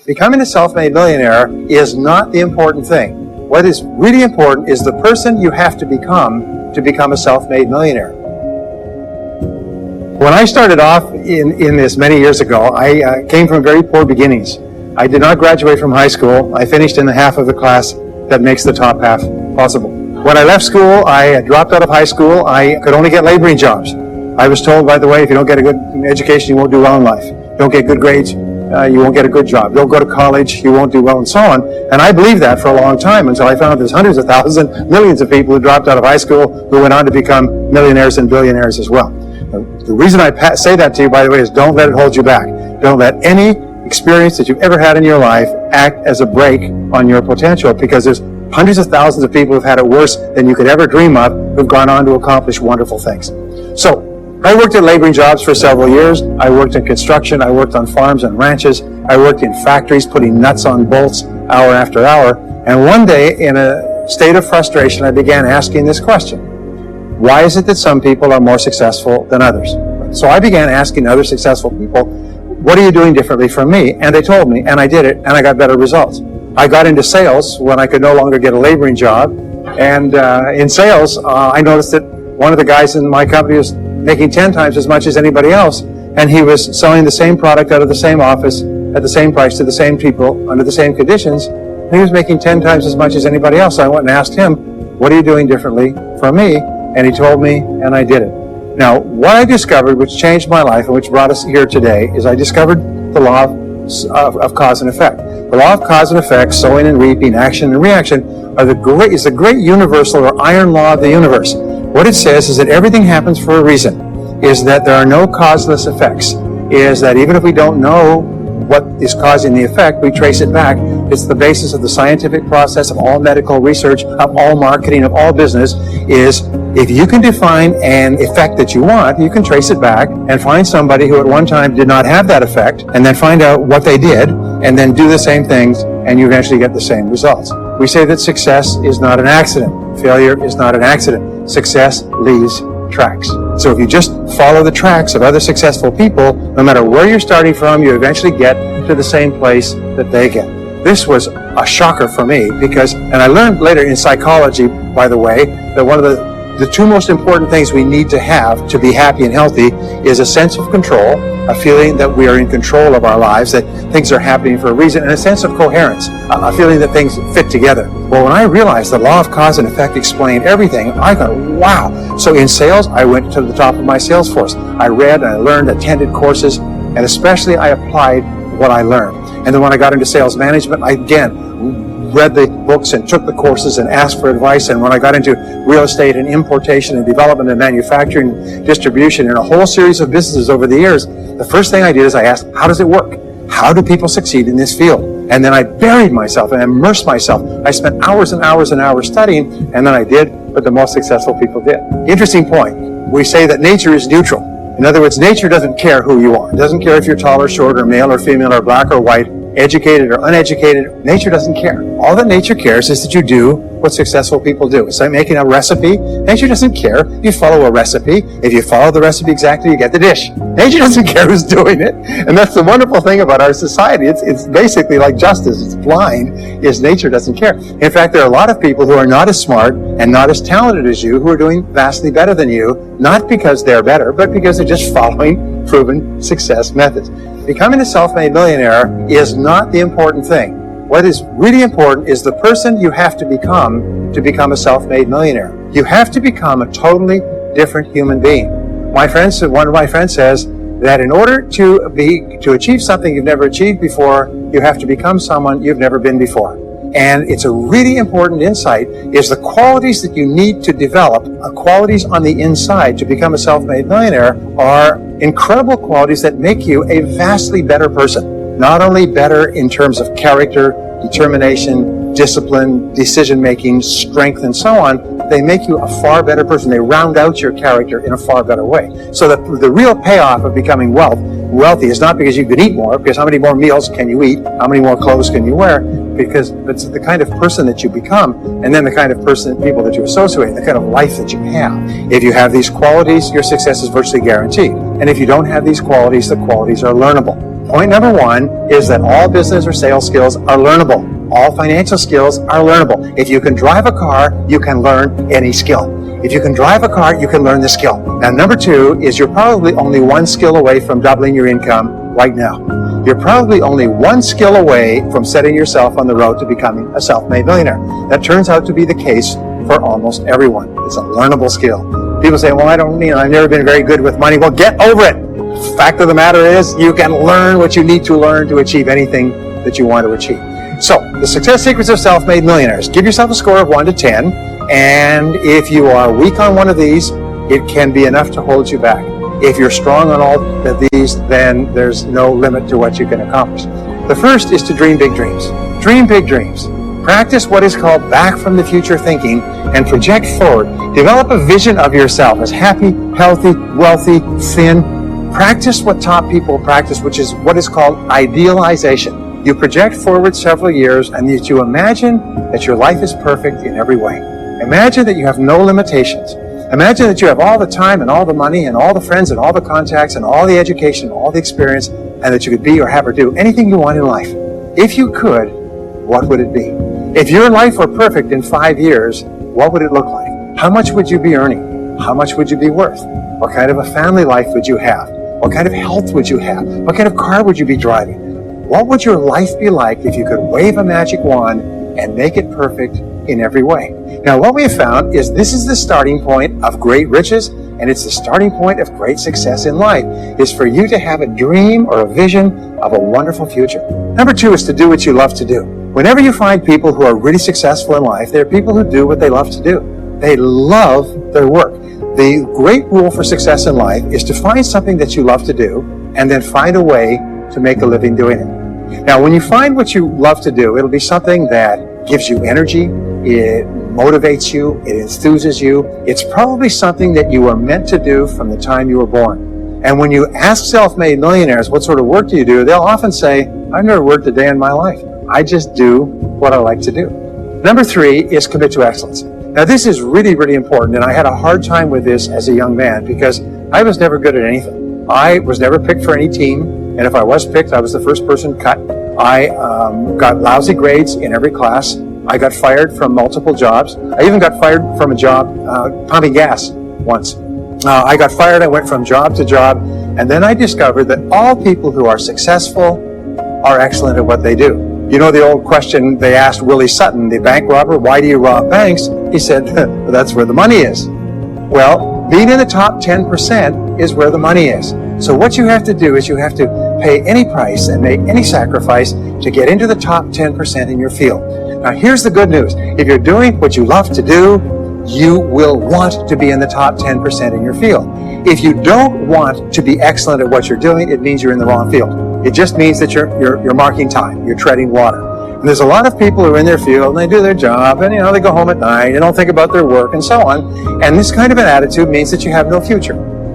Becoming a self-made millionaire is not the important thing. What is really important is the person you have to become a self-made millionaire. When I started off in this many years ago, I came from very poor beginnings. I did not graduate from high school. I finished in the half of the class that makes the top half possible. When I left school, I dropped out of high school. I could only get laboring jobs. I was told, by the way, if you don't get a good education, you won't do well in life. Don't get good grades, you won't get a good job. Don't go to college, you won't do well, and so on. And I believed that for a long time until I found there's hundreds of thousands, millions of people who dropped out of high school who went on to become millionaires and billionaires as well. The reason I say that to you, by the way, is don't let it hold you back. Don't let any experience that you've ever had in your life act as a brake on your potential, because there's hundreds of thousands of people who've had it worse than you could ever dream of, who've gone on to accomplish wonderful things. So, I worked at laboring jobs for several years. I worked in construction. I worked on farms and ranches. I worked in factories putting nuts on bolts hour after hour. And one day, in a state of frustration, I began asking this question. Why is it that some people are more successful than others? So I began asking other successful people, what are you doing differently from me? And they told me, and I did it, and I got better results. I got into sales when I could no longer get a laboring job. And in sales, I noticed that one of the guys in my company was making 10 times as much as anybody else, and he was selling the same product out of the same office at the same price to the same people under the same conditions. And he was making 10 times as much as anybody else. So I went and asked him, what are you doing differently from me? And he told me, and I did it. Now, what I discovered, which changed my life and which brought us here today, is I discovered the law of cause and effect. The law of cause and effect, sowing and reaping, action and reaction, is the great universal or iron law of the universe. What it says is that everything happens for a reason, is that there are no causeless effects, is that even if we don't know what is causing the effect, we trace it back. It's the basis of the scientific process, of all medical research, of all marketing, of all business, is if you can define an effect that you want, you can trace it back and find somebody who at one time did not have that effect, and then find out what they did, and then do the same things, and you eventually get the same results. We say that success is not an accident. Failure is not an accident. Success leaves tracks. So if you just follow the tracks of other successful people, no matter where you're starting from, you eventually get to the same place that they get. This was a shocker for me because, and I learned later in psychology, by the way, that one of the two most important things we need to have to be happy and healthy is a sense of control, a feeling that we are in control of our lives, that things are happening for a reason, and a sense of coherence, a feeling that things fit together. Well, when I realized the law of cause and effect explained everything, I thought, wow. So in sales, I went to the top of my sales force. I read and I learned, attended courses, and especially I applied what I learned. And then when I got into sales management, I again read the books and took the courses and asked for advice. And when I got into real estate and importation and development and manufacturing and distribution and a whole series of businesses over the years, the first thing I did is I asked, how does it work? How do people succeed in this field? And then I buried myself and immersed myself. I spent hours and hours and hours studying, and then I did what the most successful people did. Interesting point. We say that nature is neutral. In other words, nature doesn't care who you are. It doesn't care if you're tall or short or male or female or black or white, educated or uneducated. Nature doesn't care. All that nature cares is that you do what successful people do. It's like making a recipe. Nature doesn't care. You follow a recipe. If you follow the recipe exactly, you get the dish. Nature doesn't care who's doing it. And that's the wonderful thing about our society. It's basically like justice. It's blind, is nature doesn't care. In fact, there are a lot of people who are not as smart and not as talented as you who are doing vastly better than you, not because they're better, but because they're just following proven success methods. Becoming a self-made millionaire is not the important thing. What is really important is the person you have to become a self-made millionaire. You have to become a totally different human being. One of my friends says that in order to achieve something you've never achieved before, you have to become someone you've never been before. And it's a really important insight, is the qualities that you need to develop, qualities on the inside to become a self-made millionaire, are incredible qualities that make you a vastly better person. Not only better in terms of character, determination, discipline, decision-making, strength, and so on, they make you a far better person. They round out your character in a far better way. So that the real payoff of becoming wealthy is not because you can eat more, because how many more meals can you eat, how many more clothes can you wear, because it's the kind of person that you become, and then the kind of people that you associate, the kind of life that you have. If you have these qualities, your success is virtually guaranteed. And if you don't have these qualities, the qualities are learnable. Point number one is that all business or sales skills are learnable. All financial skills are learnable. If you can drive a car, you can learn any skill. If you can drive a car, you can learn the skill. Now, number two is you're probably only one skill away from doubling your income right now. You're probably only one skill away from setting yourself on the road to becoming a self-made millionaire. That turns out to be the case for almost everyone. It's a learnable skill. People say, well, I've never been very good with money. Well, get over it. Fact of the matter is, you can learn what you need to learn to achieve anything that you want to achieve. So, the success secrets of self-made millionaires. Give yourself a score of 1 to 10, and if you are weak on one of these, it can be enough to hold you back. If you're strong on all of these, then there's no limit to what you can accomplish. The first is to dream big dreams. Dream big dreams. Practice what is called back from the future thinking and project forward. Develop a vision of yourself as happy, healthy, wealthy, thin. Practice what top people practice, which is what is called idealization. You project forward several years and that you imagine that your life is perfect in every way. Imagine that you have no limitations. Imagine that you have all the time and all the money and all the friends and all the contacts and all the education and all the experience, and that you could be or have or do anything you want in life. If you could, what would it be? If your life were perfect in 5 years, what would it look like? How much would you be earning? How much would you be worth? What kind of a family life would you have? What kind of health would you have? What kind of car would you be driving? What would your life be like if you could wave a magic wand and make it perfect in every way? Now, what we have found is this is the starting point of great riches, and it's the starting point of great success in life, is for you to have a dream or a vision of a wonderful future. Number two is to do what you love to do. Whenever you find people who are really successful in life, they're people who do what they love to do. They love their work. The great rule for success in life is to find something that you love to do and then find a way to make a living doing it. Now, when you find what you love to do, it'll be something that gives you energy, it motivates you, it enthuses you. It's probably something that you were meant to do from the time you were born. And when you ask self-made millionaires, what sort of work do you do? They'll often say, I've never worked a day in my life. I just do what I like to do. Number three is commit to excellence. Now, this is really, really important, and I had a hard time with this as a young man because I was never good at anything. I was never picked for any team, and if I was picked, I was the first person cut. I got lousy grades in every class. I got fired from multiple jobs. I even got fired from a job pumping gas once. I got fired, I went from job to job, and then I discovered that all people who are successful are excellent at what they do. You know the old question they asked Willie Sutton, the bank robber, why do you rob banks? He said, well, that's where the money is. Well, being in the top 10% is where the money is. So what you have to do is you have to pay any price and make any sacrifice to get into the top 10% in your field. Now, here's the good news. If you're doing what you love to do, you will want to be in the top 10% in your field. If you don't want to be excellent at what you're doing, it means you're in the wrong field. It just means that you're marking time, you're treading water. And there's a lot of people who are in their field and they do their job and they go home at night and don't think about their work and so on. And this kind of an attitude means that you have no future.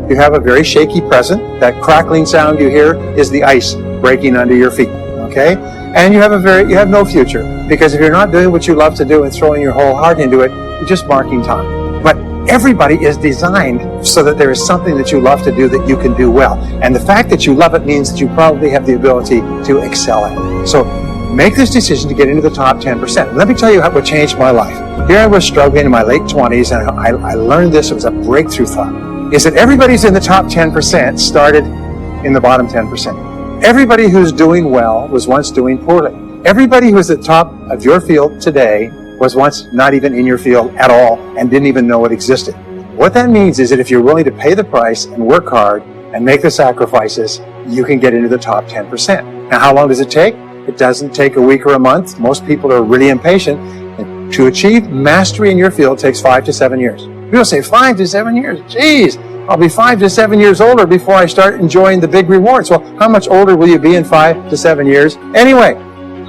You have a very shaky present. That crackling sound you hear is the ice breaking under your feet. Okay? And you have no future, because if you're not doing what you love to do and throwing your whole heart into it, you're just marking time. But everybody is designed so that there is something that you love to do that you can do well. And the fact that you love it means that you probably have the ability to excel at it. So make this decision to get into the top 10%. Let me tell you what changed my life. Here I was struggling in my late 20s, and I learned this. It was a breakthrough thought. Is that everybody's in the top 10% started in the bottom 10%. Everybody who's doing well was once doing poorly. Everybody who's at the top of your field today was once not even in your field at all and didn't even know it existed. What that means is that if you're willing to pay the price and work hard and make the sacrifices, you can get into the top 10%. Now, how long does it take? It doesn't take a week or a month. Most people are really impatient. And to achieve mastery in your field takes 5 to 7 years. People say 5 to 7 years. Geez, I'll be 5 to 7 years older before I start enjoying the big rewards. Well, how much older will you be in 5 to 7 years anyway?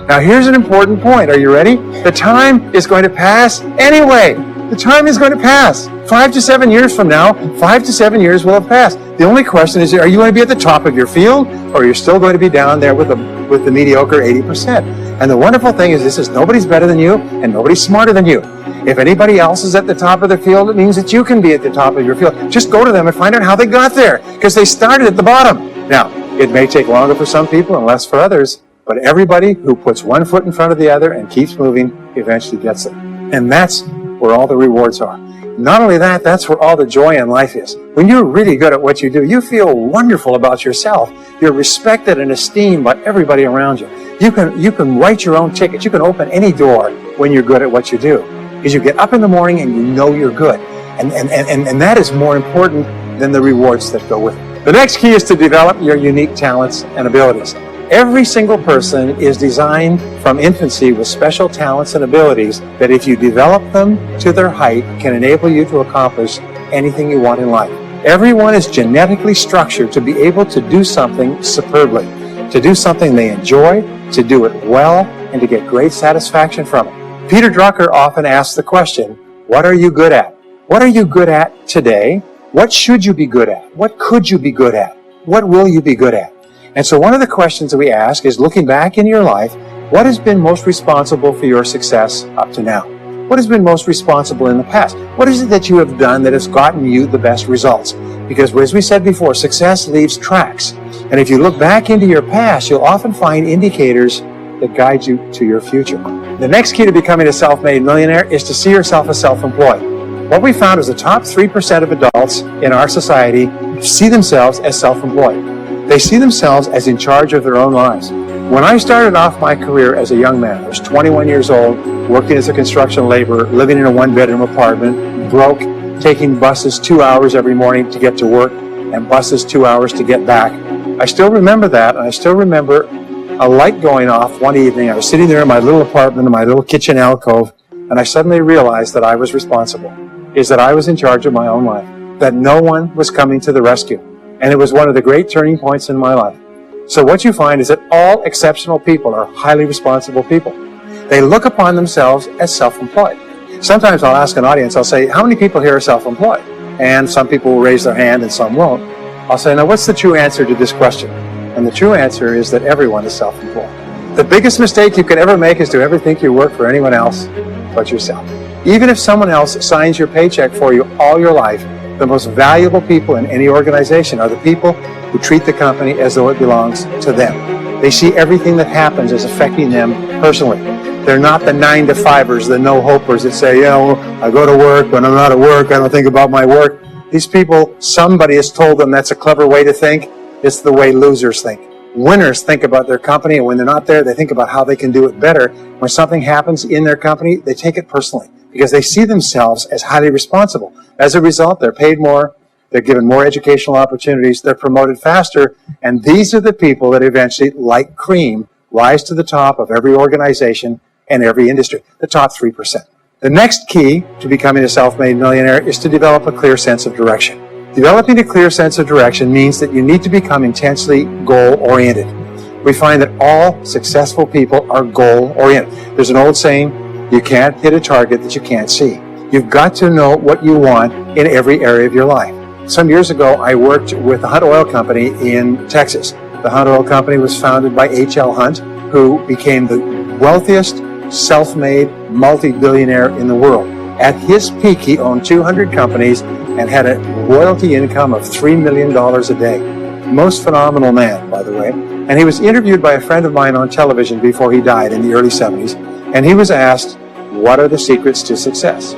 Now, here's an important point. Are you ready? The time is going to pass anyway. The time is going to pass. 5 to 7 years from now, 5 to 7 years will have passed. The only question is, are you going to be at the top of your field, or are you still going to be down there with the mediocre 80%? And the wonderful thing is this is nobody's better than you, and nobody's smarter than you. If anybody else is at the top of their field, it means that you can be at the top of your field. Just go to them and find out how they got there, because they started at the bottom. Now, It may take longer for some people and less for others, but everybody who puts one foot in front of the other and keeps moving eventually gets it. And that's where all the rewards are. Not only that, that's where all the joy in life is. When you're really good at what you do, you feel wonderful about yourself. You're respected and esteemed by everybody around you. You can write your own tickets. You can open any door when you're good at what you do. Because you get up in the morning and you know you're good. And that is more important than the rewards that go with it. The next key is to develop your unique talents and abilities. Every single person is designed from infancy with special talents and abilities that if you develop them to their height can enable you to accomplish anything you want in life. Everyone is genetically structured to be able to do something superbly, to do something they enjoy, to do it well, and to get great satisfaction from it. Peter Drucker often asks the question, what are you good at? What are you good at today? What should you be good at? What could you be good at? What will you be good at? And so one of the questions that we ask is, looking back in your life, what has been most responsible for your success up to now? What has been most responsible in the past? What is it that you have done that has gotten you the best results? Because as we said before, success leaves tracks. And if you look back into your past, you'll often find indicators that guide you to your future. The next key to becoming a self-made millionaire is to see yourself as self-employed. What we found is the top 3% of adults in our society see themselves as self-employed. They see themselves as in charge of their own lives. When I started off my career as a young man, I was 21 years old, working as a construction laborer, living in a one-bedroom apartment, broke, taking buses 2 hours every morning to get to work and buses 2 hours to get back. I still remember that, and I still remember a light going off one evening. I was sitting there in my little apartment, in my little kitchen alcove, and I suddenly realized that I was responsible, that I was in charge of my own life, that no one was coming to the rescue. And it was one of the great turning points in my life. So what you find is that all exceptional people are highly responsible people. They look upon themselves as self-employed. Sometimes I'll ask an audience, I'll say, how many people here are self-employed? And some people will raise their hand and some won't. I'll say, now what's the true answer to this question? And the true answer is that everyone is self-employed. The biggest mistake you could ever make is to ever think you work for anyone else but yourself. Even if someone else signs your paycheck for you all your life, the most valuable people in any organization are the people who treat the company as though it belongs to them. They see everything that happens as affecting them personally. They're not the 9-to-5ers, the no-hopers that say, I go to work, when I'm not at work, I don't think about my work. These people, somebody has told them that's a clever way to think. It's the way losers think. Winners think about their company, and when they're not there, they think about how they can do it better. When something happens in their company, they take it personally because they see themselves as highly responsible. As a result, they're paid more, they're given more educational opportunities, they're promoted faster, and these are the people that eventually, like cream, rise to the top of every organization and every industry, the top 3%. The next key to becoming a self-made millionaire is to develop a clear sense of direction. Developing a clear sense of direction means that you need to become intensely goal-oriented. We find that all successful people are goal-oriented. There's an old saying, you can't hit a target that you can't see. You've got to know what you want in every area of your life. Some years ago, I worked with the Hunt Oil Company in Texas. The Hunt Oil Company was founded by H.L. Hunt, who became the wealthiest self-made multi-billionaire in the world. At his peak, he owned 200 companies and had a royalty income of $3 million a day. Most phenomenal man, by the way. And he was interviewed by a friend of mine on television before he died in the early 70s. And he was asked, what are the secrets to success?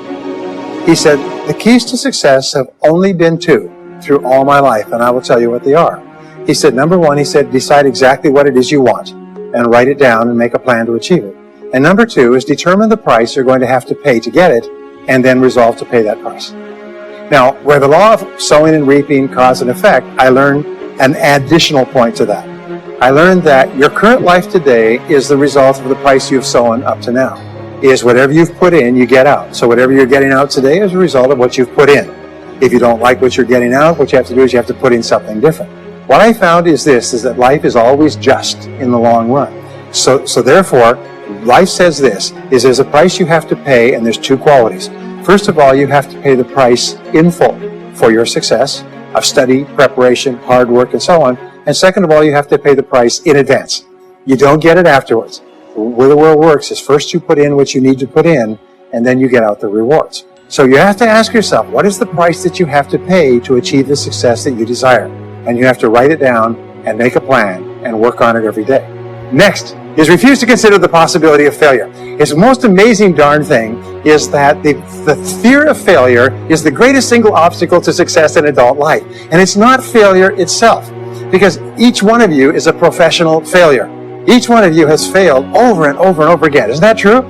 He said, the keys to success have only been 2 through all my life, and I will tell you what they are. He said, number 1, he said, decide exactly what it is you want and write it down and make a plan to achieve it. And number 2 is determine the price you're going to have to pay to get it and then resolve to pay that price. Now, where the law of sowing and reaping cause and effect, I learned an additional point to that. I learned that your current life today is the result of the price you've sown up to now. Is whatever you've put in, you get out. So whatever you're getting out today is a result of what you've put in. If you don't like what you're getting out, what you have to do is you have to put in something different. What I found is that life is always just in the long run. So therefore, life says there's a price you have to pay, and there's 2 qualities. First of all, you have to pay the price in full for your success of study, preparation, hard work, and so on. And second of all, you have to pay the price in advance. You don't get it afterwards. The way the world works is first you put in what you need to put in, and then you get out the rewards. So you have to ask yourself, what is the price that you have to pay to achieve the success that you desire? And you have to write it down and make a plan and work on it every day. Next is refuse to consider the possibility of failure. It's the most amazing darn thing is that the fear of failure is the greatest single obstacle to success in adult life. And it's not failure itself, because each one of you is a professional failure. Each one of you has failed over and over and over again. Isn't that true?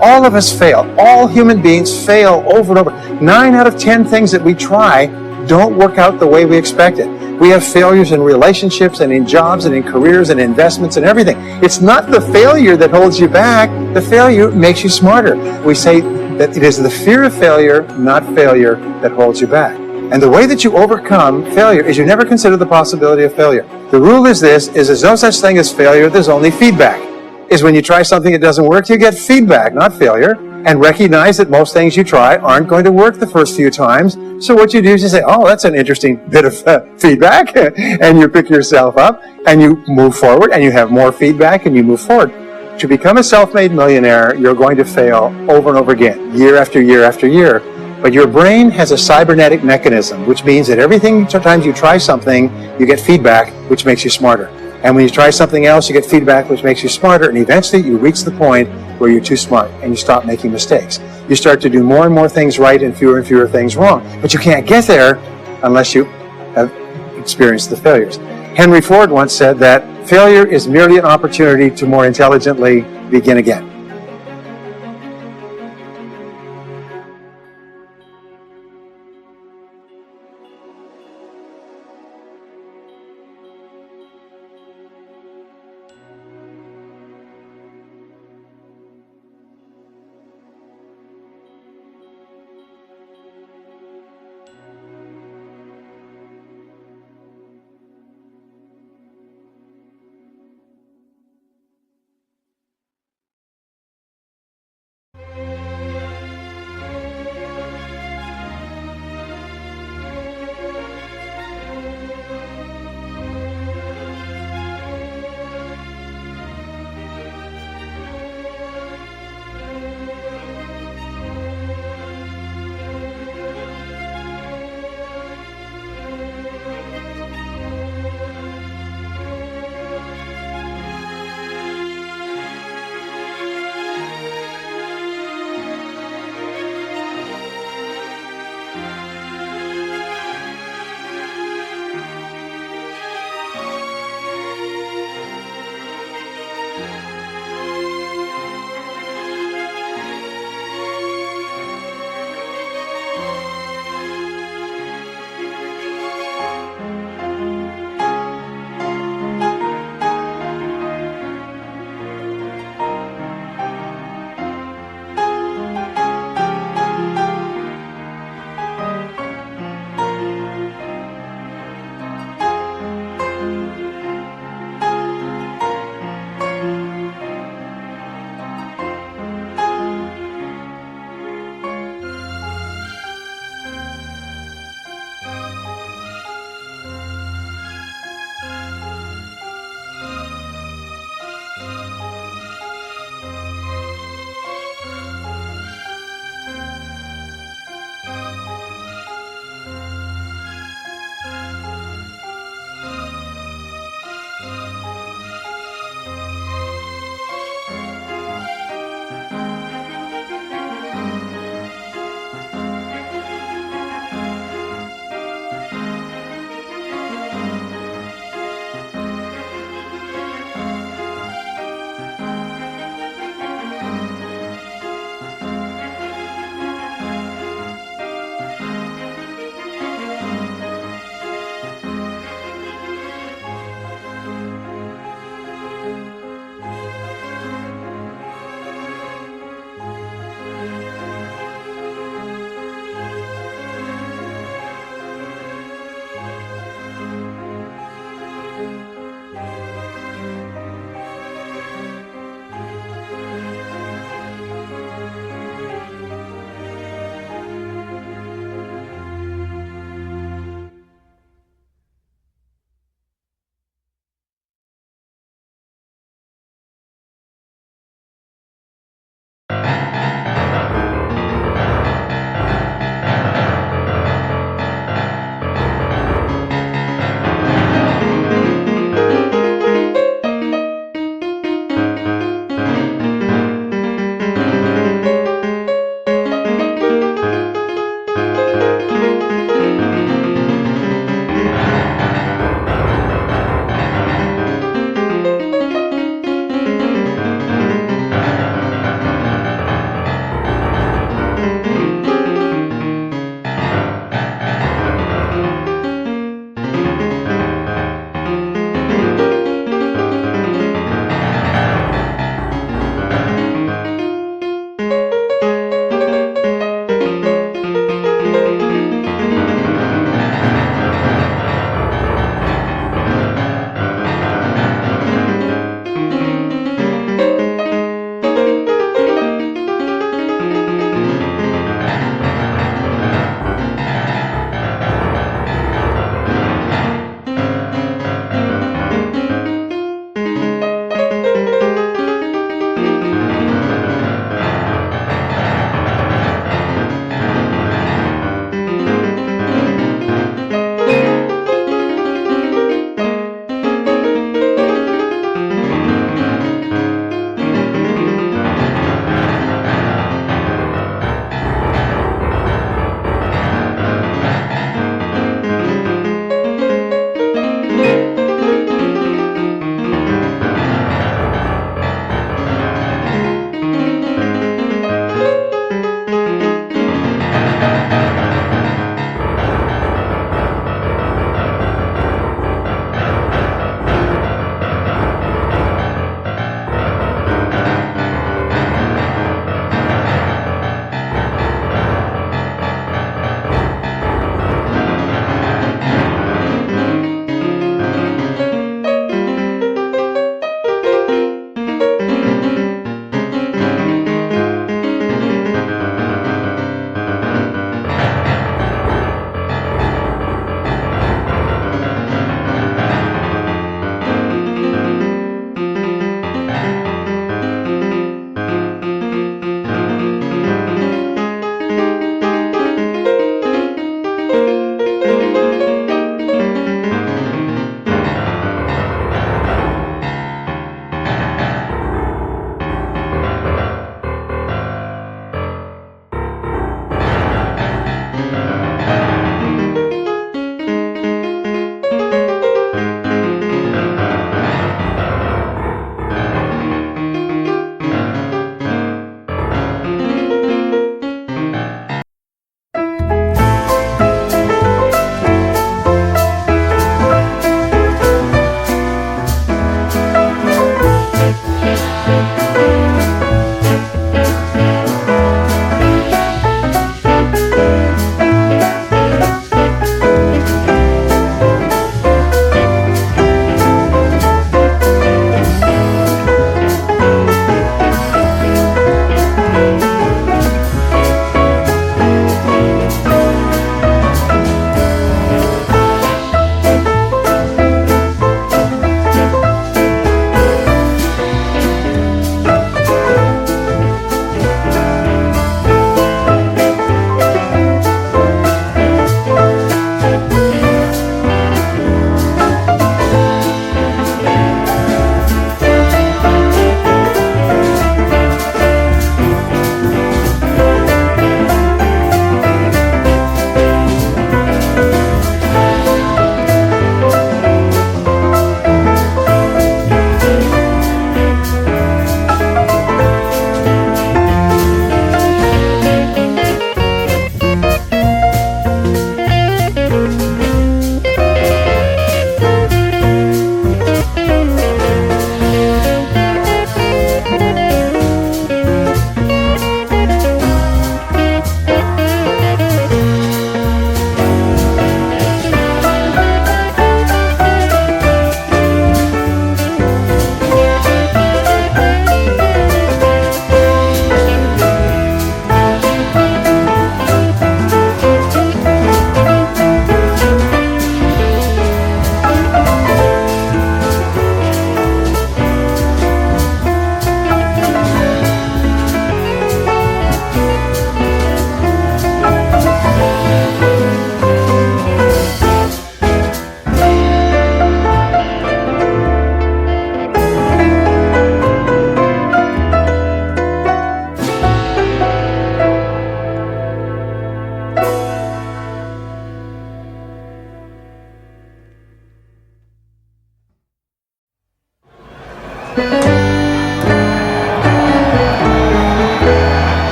All of us fail. All human beings fail over and over. 9 out of 10 things that we try don't work out the way we expected. We have failures in relationships and in jobs and in careers and investments and everything. It's not the failure that holds you back. The failure makes you smarter. We say that it is the fear of failure, not failure, that holds you back. And the way that you overcome failure is you never consider the possibility of failure. The rule is this, is there's no such thing as failure, there's only feedback. Is when you try something that doesn't work, you get feedback, not failure. And recognize that most things you try aren't going to work the first few times. So what you do is you say, oh, that's an interesting bit of feedback. And you pick yourself up and you move forward and you have more feedback and you move forward. To become a self-made millionaire, you're going to fail over and over again, year after year after year. But your brain has a cybernetic mechanism, which means that sometimes you try something, you get feedback, which makes you smarter. And when you try something else, you get feedback, which makes you smarter. And eventually you reach the point where you're too smart and you stop making mistakes. You start to do more and more things right and fewer things wrong. But you can't get there unless you have experienced the failures. Henry Ford once said that failure is merely an opportunity to more intelligently begin again.